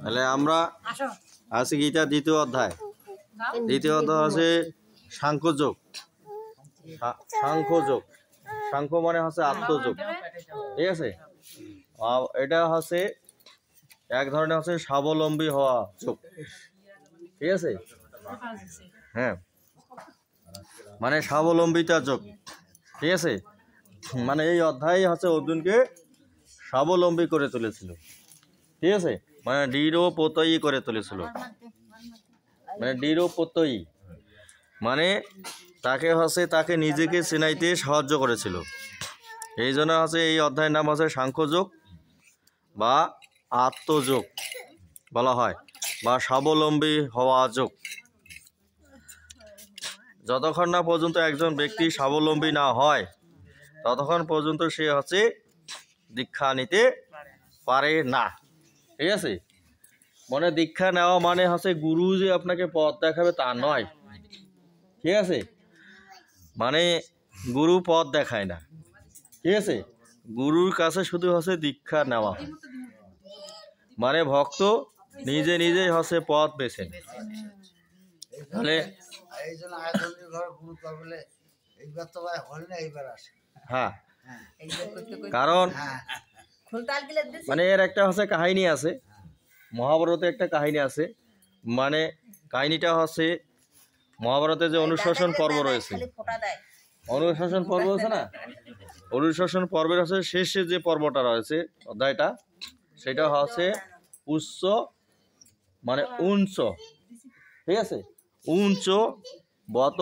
তাহলে আমরা আজকে গীতা দ্বিতীয় অধ্যায় আছে সাংখ্যযোগ। সাংখ্যযোগ, সাংখ্য মানে হচ্ছে আত্মযোগ, ঠিক আছে। এটা হচ্ছে এক ধরনের হচ্ছে স্বাবলম্বী হওয়া যোগ, ঠিক আছে। হ্যাঁ, মানে স্বাবলম্বিতা যোগ, ঠিক আছে। মানে এই অধ্যায় হচ্ছে অর্জুনকে স্বাবলম্বী করে তুলেছিল, ঠিক আছে। মানে দৃঢ় প্রত্যয়ী করে তুলেছিল, মানে দৃঢ় প্রত্যয়ী মানে তাকে নিজেকে চেনাইতে সাহায্য করেছিল। এই জন্য হচ্ছে এই অধ্যায়ের নাম হচ্ছে সাংখ্যযোগ বা আত্মযোগ বলা হয়, বা স্বাবলম্বী হওয়া যোগ। যতক্ষণ না পর্যন্ত একজন ব্যক্তি স্বাবলম্বী না হয় ততক্ষণ পর্যন্ত সে হচ্ছে দীক্ষা নিতে পারে না, ঠিক আছে। মানে দীক্ষা নেওয়া মানে হচ্ছে গুরু যে আপনাকে পথ দেখাবে তা নয়, ঠিক আছে। মানে গুরু পথ দেখায় না, ঠিক আছে। গুরুর কাছে শুধু হচ্ছে দীক্ষা নেওয়া, মানে ভক্ত নিজে নিজেই হচ্ছে পথ বেছে। তাহলে হ্যাঁ, কারণ মানে এর একটা হচ্ছে কাহিনী আছে, মহাভারতে একটা কাহিনী আছে। মানে কাহিনীটা হচ্ছে মহাভারতে যে অনুশাসন পর্ব রয়েছে, অনুশাসন পর্ব আছে না, অনুশাসন পর্বের হচ্ছে শেষে যে পর্বটা রয়েছে অধ্যায়টা, সেটা হচ্ছে উচ্চ মানে উঞ্চ, ঠিক আছে। উঞ্চ বত,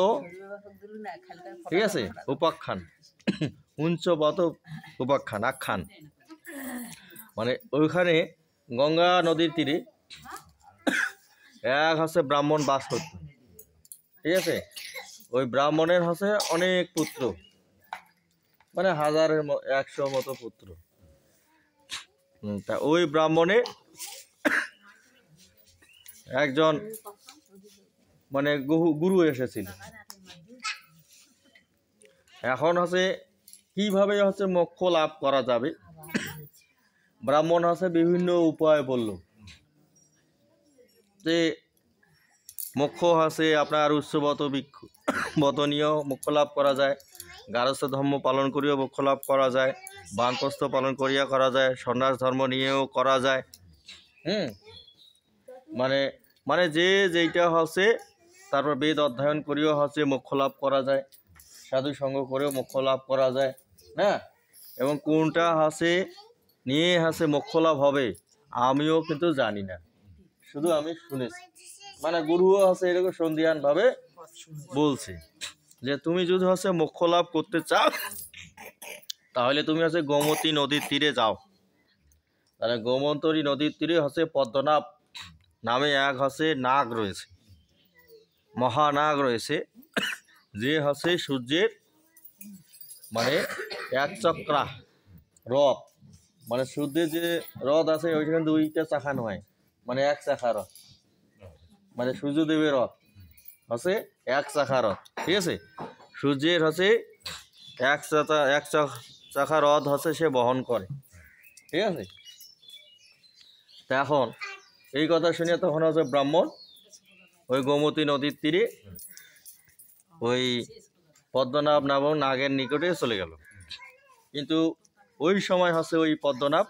ঠিক আছে, উপাখ্যান। উঞ্চ বত উপাখ্যান, আখ্যান। মানে ওইখানে গঙ্গা নদীর তীরে এক হচ্ছে ব্রাহ্মণ বাস করত, ঠিক আছে। ওই ব্রাহ্মণের হচ্ছে অনেক পুত্র, মানে 1,000 মতো পুত্র। তা ওই ব্রাহ্মণে একজন মানে গুরু এসেছিল। এখন হচ্ছে কিভাবে হচ্ছে মোক্ষ লাভ করা যাবে, ব্রাহ্মণ হচ্ছে বিভিন্ন উপায় বলল যে মোক্ষ হচ্ছে আপনার উচ্চবত বতনীয় মোক্ষ লাভ করা যায়, গারস্থ ধর্ম পালন করিও মোক্ষ লাভ করা যায়, বানপ্রস্থ পালন করিয়া করা যায়, সন্ন্যাস ধর্ম নিয়েও করা যায়। মানে মানে যেইটা হচ্ছে, তারপর বেদ অধ্যয়ন করিও হচ্ছে মোক্ষ লাভ করা যায়, সাধু সঙ্গ করেও মোক্ষ লাভ করা যায় না। এবং কোনটা হচ্ছে নিয়ে হচ্ছে মোক্ষ লাভ হবে আমিও কিন্তু জানি না, শুধু আমি শুনেছি। মানে গুরুও হচ্ছে এরকম সন্ধিহান ভাবে বলছে যে তুমি যদি হচ্ছে মোক্ষ লাভ করতে চাও তাহলে তুমি হচ্ছে গোমতী নদীর তীরে যাও। তাহলে গোমন্তরী নদীর তীরে হচ্ছে পদ্মনাভ নামে এক হচ্ছে নাগ রয়েছে, মহানাগ রয়েছে, যে হচ্ছে সূর্যের মানে এক চক্রা রথ, মানে সূর্যের যে রথ আছে ওইখানে 2টা চাকা নয়, মানে এক চাকা রথ, মানে সূর্যদেবের রথ হচ্ছে এক চাকা রথ, ঠিক আছে। সূর্যের হচ্ছে এক চাকা রথ হচ্ছে সে বহন করে, ঠিক আছে। তা এখন এই কথা শুনে তখন হচ্ছে ব্রাহ্মণ ওই গোমতী নদীর তীরে ওই পদ্মনাভ নামক নাগের নিকটে চলে গেল। কিন্তু ওই সময় হচ্ছে ওই পদ্মনাভ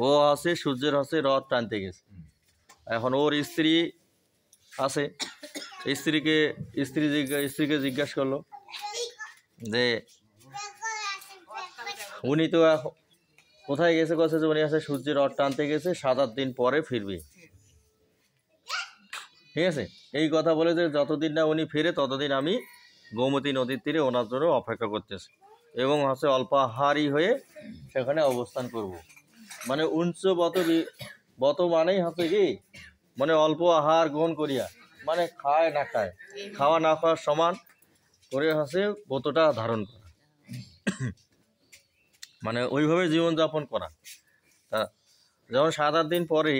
ও হচ্ছে সূর্যের হচ্ছে রথ টানতে গেছে। এখন ওর স্ত্রী আছে, স্ত্রীকে জিজ্ঞাসা করলো যে উনি তো এখন কোথায় গেছে, কথা যে উনি আছে সূর্যের রথ টানতে গেছে, 7-8 দিন পরে ফিরবে, ঠিক আছে। এই কথা বলে যে যতদিন না উনি ফিরে ততদিন আমি গোমতী নদীর তীরে ওনার জন্য অপেক্ষা করতেছি এবং হচ্ছে অল্পাহারী হয়ে সেখানে অবস্থান করব। মানে উঞ্চ বত মানেই হচ্ছে কি, মানে অল্প আহার গ্রহণ করিয়া, মানে খায় না খায়, খাওয়া না খাওয়ার সমান করে হচ্ছে ব্রতটা ধারণ করা, মানে ওইভাবে জীবনযাপন করা। তা যখন 7-8 দিন পরে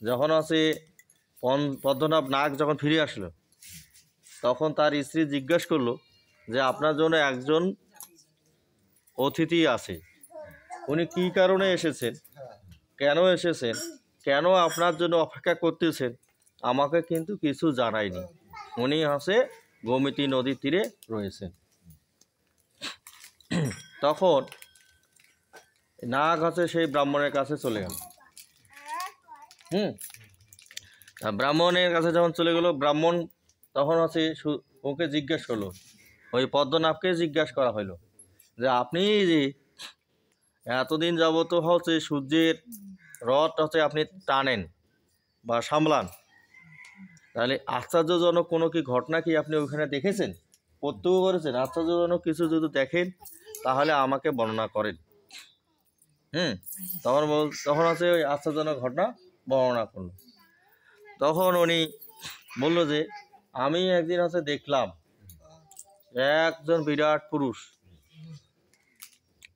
যখন হচ্ছে পদ্মনাভ নাগ যখন ফিরে আসলো, তখন তার স্ত্রী জিজ্ঞাসা করলো যে আপনার জন্য একজন অতিথি আছে, উনি কি কারণে এসেছেন, কেন এসেছেন, কেন আপনার জন্য অপেক্ষা করতেছেন, আমাকে কিন্তু কিছু জানায়নি। উনি হচ্ছে গোমতী নদীর তীরে রয়েছেন। তখন নাগ হচ্ছে সেই ব্রাহ্মণের কাছে চলে গেল। ব্রাহ্মণের কাছে যখন চলে গেল, ব্রাহ্মণ তখন হচ্ছে ওকে জিজ্ঞেস করলো, ওই পদ্মনাভকে জিজ্ঞাসা করা হলো যে আপনি যে এতদিন যাবত হচ্ছে সূর্যের রথ হচ্ছে আপনি টানেন বা সামলান, তাহলে আশ্চর্যজনক কোনো কি ঘটনা কি আপনি ওইখানে দেখেছেন, প্রত্যক্ষ করেছেন? আশ্চর্যজনক কিছু যদি দেখেন তাহলে আমাকে বর্ণনা করেন। তখন হচ্ছে ওই আশ্চর্যজনক ঘটনা বর্ণনা করলো। তখন উনি বলল যে আমি একদিন হচ্ছে দেখলাম একজন বিরাট পুরুষ,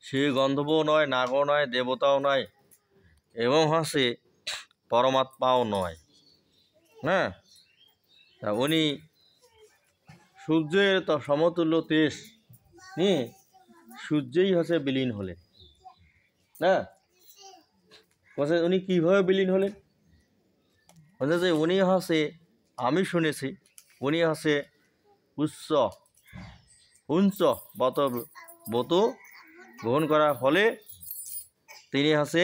সে গন্ধর্বও নয়, নাগও নয়, দেবতাও নয়, এবং হচ্ছে পরমাত্মাও নয়। হ্যাঁ, উনি সূর্যের সমতুল্য তেজ নিয়ে সূর্যেই হচ্ছে বিলীন হলেন। না, উনি কিভাবে বিলীন হলেন? বলছে যে উনি হচ্ছে, আমি শুনেছি উনি হচ্ছে উঞ্চ বত গ্রহণ করার ফলে তিনি হচ্ছে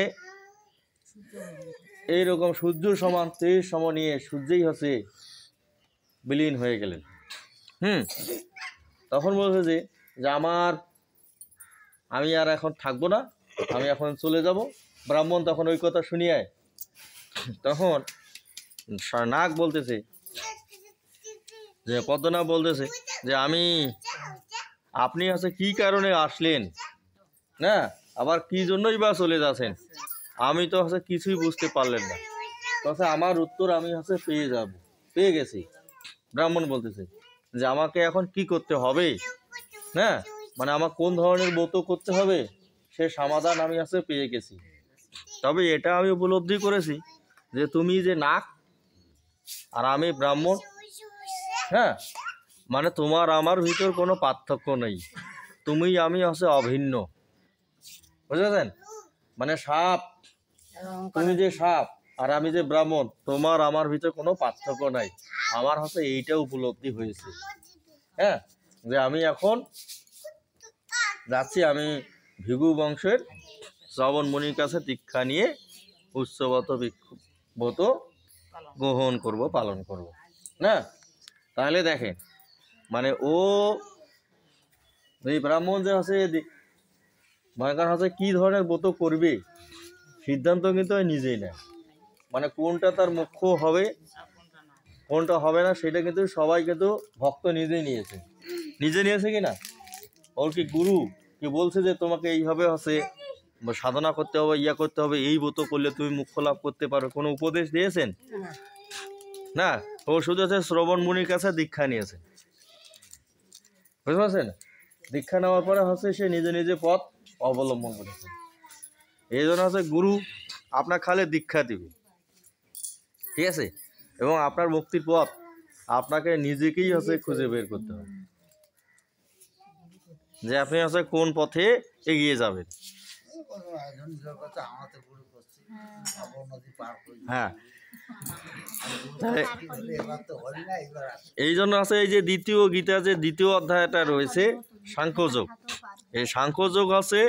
এইরকম সূর্য সমান তেজ সম নিয়ে সূর্যেই হচ্ছে বিলীন হয়ে গেলেন। তখন বলছে যে আমি আর এখন থাকবো না, আমি এখন চলে যাব। ব্রাহ্মণ তখন ওই কথা শুনিয়ে তখন নাগ বলতেছে যে পদ্মনাভ বলতেছে যে আপনি হচ্ছে কি কারণে আসলেন, না আবার কি জন্যই বা চলে যাচ্ছেন, আমি তো হচ্ছে কিছুই বুঝতে পারলেন না। তখন আমার উত্তর আমি হচ্ছে পেয়ে গেছি। ব্রাহ্মণ বলতেছে যে আমাকে এখন কি করতে হবে, হ্যাঁ মানে আমার কোন ধরনের ব্রত করতে হবে সে সমাধান আমি হচ্ছে পেয়ে গেছি। তবে এটা আমি উপলব্ধি করেছি যে তুমি যে নাগ আর আমি ব্রাহ্মণ, হ্যাঁ মানে তোমার আমার ভিতর কোনো পার্থক্য নেই, তুমি আমি হচ্ছে অভিন্ন, বুঝেছেন? মানে সাপ, তুমি যে সাপ আর আমি যে ব্রাহ্মণ, তোমার আমার ভিতর কোনো পার্থক্য নাই। আমার হচ্ছে এইটা উপলব্ধি হয়েছে, হ্যাঁ যে আমি এখন যাচ্ছি, আমি ভৃগু বংশের শ্রবণ মুনির কাছে দীক্ষা নিয়ে উৎসবত ব্রত গ্রহণ করব, পালন করব। না তাহলে দেখেন, মানে এই ব্রাহ্মণ যে আছে মনে করেন হচ্ছে কি ধরনের ব্রত করবে সিদ্ধান্ত কিন্তু নিজেই নেয়। মানে কোনটা তার মুখ্য হবে কোনটা হবে না সেটা কিন্তু সবাই কিন্তু ভক্ত নিজে নিয়েছে কি না? ওর কি গুরু কি বলছে যে তোমাকে এইভাবে হচ্ছে সাধনা করতে হবে, করতে হবে, এই ব্রত করলে তুমি মুখ্য লাভ করতে পারো, কোনো উপদেশ দিয়েছেন না? ও শুধু হচ্ছে শ্রবণ মুনির কাছে দীক্ষা নিয়েছে, বুঝতে পারছেন? দীক্ষা নেওয়ার পরে হচ্ছে সে নিজে নিজে পথ অবলম্বন করেছে। এই জন্য হচ্ছে গুরু আপনার খালি দীক্ষা দিবে, ঠিক আছে, এবং আপনার মুক্তির পথ আপনাকে নিজেকেই হচ্ছে খুঁজে বের করতে হবে যে আপনি হচ্ছে কোন পথে এগিয়ে যাবেন। হ্যাঁ, এই জন্য আছে এই যে দ্বিতীয় গীতা যে দ্বিতীয় অধ্যায়টা রয়েছে সাংখ্যযোগ, এই সাংখ্যযোগ হচ্ছে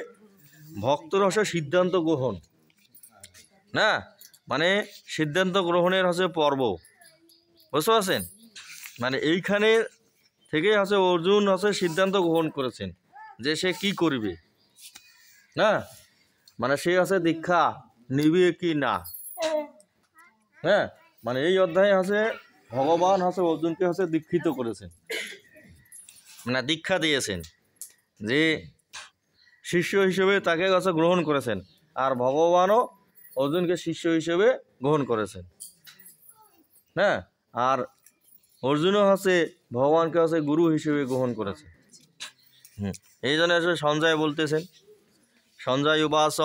ভক্তর হচ্ছে সিদ্ধান্ত গ্রহণ, না মানে সিদ্ধান্ত গ্রহণের হচ্ছে পর্ব, বুঝতে পারছেন? মানে এইখানে থেকে হচ্ছে অর্জুন হচ্ছে সিদ্ধান্ত গ্রহণ করেছেন যে সে কি করবে, না মানে সে হচ্ছে দীক্ষা নিবে কি না। হ্যাঁ, মানে এই অধ্যায়ে হচ্ছে ভগবান হচ্ছে অর্জুনকে হচ্ছে দীক্ষিত করেছেন, মানে দীক্ষা দিয়েছেন যে শিষ্য হিসেবে তাকে হচ্ছে গ্রহণ করেছেন, আর ভগবানও অর্জুনকে শিষ্য হিসেবে গ্রহণ করেছেন। হ্যাঁ, আর অর্জুনও হচ্ছে ভগবানকে হচ্ছে গুরু হিসেবে গ্রহণ করেছে। এই জন্য সঞ্জয় বলতেছেন, সঞ্জয় উবাস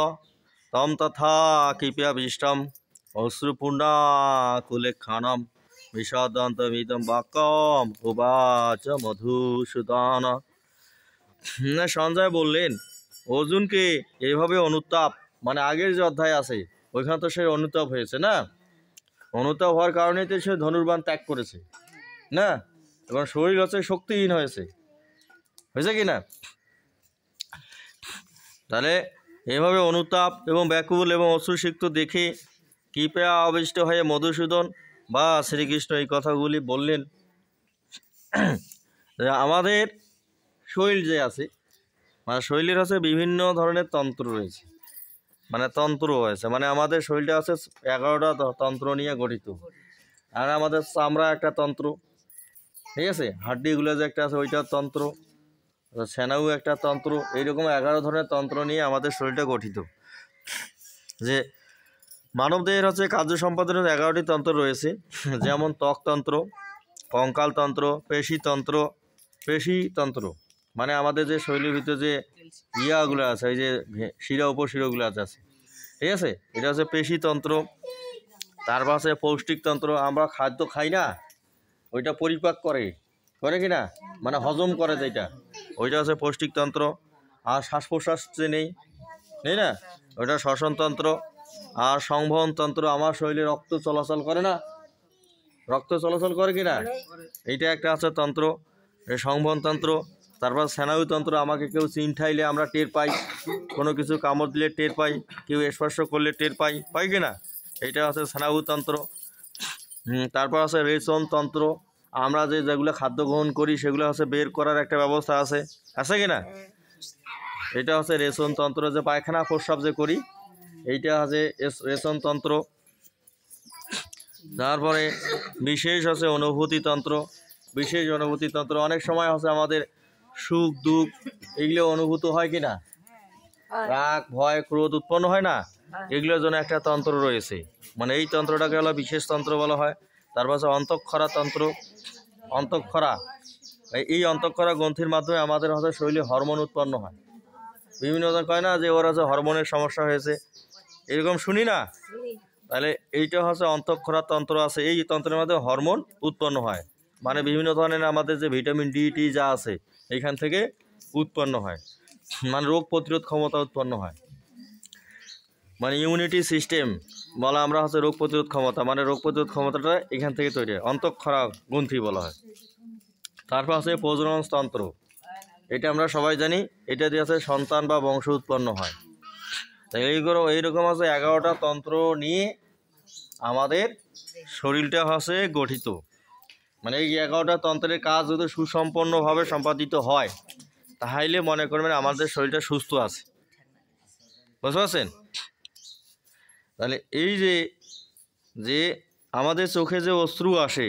তম তথা কৃপয়াবিষ্টম অশ্রুপুণ্ডা কুলে খানম বিষাদন্তমিদম বাক্যম উবাচ মধুসূদন। সঞ্জয় বললেন, অর্জুনকে এইভাবে অনুতাপ, মানে আগের যে অধ্যায় আছে ওইখানে তো সে অনুতাপ হয়েছে না, অনুতাপ হওয়ার কারণেই তো সে ধনুর্বাণ ত্যাগ করেছে না, এবং শরীর হচ্ছে শক্তিহীন হয়েছে কি না? তাহলে এভাবে অনুতাপ এবং ব্যাকুল এবং অশ্রুসিক্ত দেখে কৃপা আবিষ্ট হয়ে মধুসূদন বা শ্রীকৃষ্ণ এই কথাগুলি বললেন। আমাদের শরীর যে আছে, মানে শরীরের হচ্ছে বিভিন্ন ধরনের তন্ত্র রয়েছে, মানে তন্ত্র হয়েছে, মানে আমাদের শরীরটা আছে 11টা তন্ত্র নিয়ে গঠিত। আর আমাদের চামড়া একটা তন্ত্র, ঠিক আছে, হাড্ডিগুলো যে একটা আছে ওইটার তন্ত্র, সেনাও একটা তন্ত্র, এইরকম 11 ধরনের তন্ত্র নিয়ে আমাদের শরীরটা গঠিত। যে মানবদেহের হচ্ছে কার্য সম্পাদনের 11টি তন্ত্র রয়েছে, যেমন ত্বকতন্ত্র, কঙ্কালতন্ত্র, পেশিতন্ত্র, মানে আমাদের যে শরীরের ভিতরে যে ইয়াগুলো আছে, এই যে শিরা উপশিরাগুলো আছে, ঠিক আছে, এটা হচ্ছে পেশিতন্ত্র। তারপর আছে পৌষ্টিকতন্ত্র, আমরা খাদ্য খাই না, ওইটা পরিপাক করে কি না, মানে হজম করে যেটা, ওইটা হচ্ছে পৌষ্টিকতন্ত্র। আর শ্বাস প্রশ্বাস যে নেই না, ওইটা শ্বসনতন্ত্র। আর সংবহনতন্ত্র, আমার শরীরে রক্ত চলাচল করে না, রক্ত চলাচল করে কি না, এইটা একটা আছে তন্ত্র, এই সংবহনতন্ত্র। তারপর স্নায়ুতন্ত্র, আমাকে কেউ চিনঠাইলে আমরা টের পাই, কোনো কিছু কামড় দিলে টের পাই, কেউ স্পর্শ করলে টের পাই কি না, এইটা আছে স্নায়ুতন্ত্র। তারপর আছে রেচনতন্ত্র, আমরা যেগুলো খাদ্য গ্রহণ করি সেগুলো হচ্ছে বের করার একটা ব্যবস্থা আছে কি না, এটা হচ্ছে রেচনতন্ত্র, যে পায়খানা প্রস্রাব যে করি এইটা হচ্ছে রেচনতন্ত্র। তারপরে বিশেষ হচ্ছে অনুভূতিতন্ত্র, অনেক সময় হচ্ছে আমাদের সুখ দুঃখ এগুলো অনুভূত হয় কি না, রাগ ভয় ক্রোধ উৎপন্ন হয় না, এগুলোর জন্য একটা তন্ত্র রয়েছে, মানে এই তন্ত্রটাকে হলো বিশেষ তন্ত্র বলা হয়। তারপর হচ্ছে অন্তঃক্ষরা তন্ত্র, এই অন্তঃক্ষরা গ্রন্থির মাধ্যমে আমাদের হচ্ছে শরীরে হরমোন উৎপন্ন হয়, বিভিন্ন জন কয় না যে ওর হচ্ছে হরমোনের সমস্যা হয়েছে, এরকম শুনি না, তাহলে এইটা হচ্ছে অন্তঃক্ষরা তন্ত্র আছে, এই তন্ত্রের মাধ্যমে হরমোন উৎপন্ন হয়, মানে বিভিন্ন ধরনের আমাদের যে ভিটামিন ডি টি যা আছে এইখান থেকে উৎপন্ন হয়, মানে রোগ প্রতিরোধ ক্ষমতা উৎপন্ন হয়, মানে ইমিউনিটি সিস্টেম বলা আমরা হচ্ছে রোগ প্রতিরোধ ক্ষমতা, মানে রোগ প্রতিরোধ ক্ষমতাটা এখান থেকে তৈরি হয়, অন্তঃক্ষরা গ্রন্থি বলা হয়। তারপর আছে প্রজননতন্ত্র, এটা আমরা সবাই জানি, এটা দিয়ে আছে সন্তান বা বংশ উৎপন্ন হয়। এইরকম আছে 11টা তন্ত্র নিয়ে আমাদের শরীরটা হচ্ছে গঠিত, মানে এই 11টা তন্ত্রের কাজ যদি সুসম্পন্নভাবে সম্পাদিত হয় তাহলে মনে করবেন আমাদের শরীরটা সুস্থ আছে, বুঝতে পারছেন? তাহলে এই যে আমাদের চোখে যে অশ্রু আসে,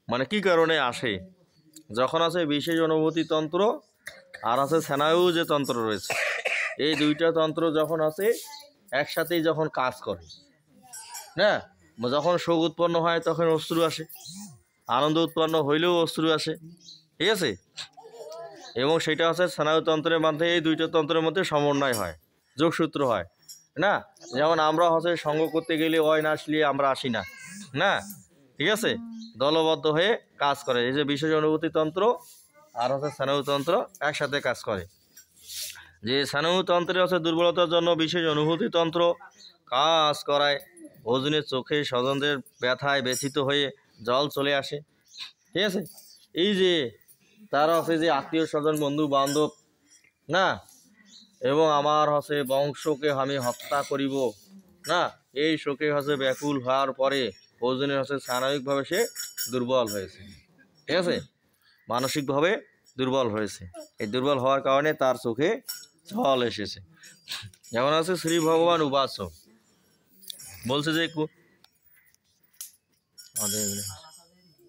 মানে কি কারণে আসে, যখন আছে বিশেষ অনুভূতি তন্ত্র আর আছে স্নায়ু যে তন্ত্র রয়েছে, এই দুইটা তন্ত্র যখন আছে একসাথেই যখন কাজ করে না, যখন শোক উৎপন্ন হয় তখন অশ্রু আসে, আনন্দ উৎপন্ন হইলেও অশ্রু আসে, ঠিক আছে, এবং সেটা হচ্ছে স্নায়ুতন্ত্রের মধ্যে এই দুইটা তন্ত্রের মধ্যে সমন্বয় হয়, যোগসূত্র হয় না, যেমন আমরা হচ্ছে সঙ্গ করতে গেলে ওই না আসলে আমরা আসি না, ঠিক আছে, দলবদ্ধ হয়ে কাজ করে, এই যে বিশেষ অনুভূতি তন্ত্র আর হচ্ছে স্নায়ুতন্ত্র একসাথে কাজ করে। যে স্নায়ুতন্ত্রের হচ্ছে দুর্বলতার জন্য বিশেষ অনুভূতি তন্ত্র কাজ করায়, অর্জুনের চোখে স্বজনদের ব্যথায় ব্যথিত হয়ে জল চলে আসে, ঠিক আছে, এই যে তারা হচ্ছে যে আত্মীয় স্বজন বন্ধু বান্ধব না, এবং আমার হচ্ছে বংশকে আমি হত্যা করিব না, এই শোকে হচ্ছে ব্যাকুল হওয়ার পরে অর্জুনের হচ্ছে শারীরিকভাবে সে দুর্বল হয়েছে, ঠিক আছে, মানসিকভাবে দুর্বল হয়েছে, এই দুর্বল হওয়ার কারণে তার চোখে জল এসেছে। যেমন আছে শ্রী ভগবান উবাচ বলছে যে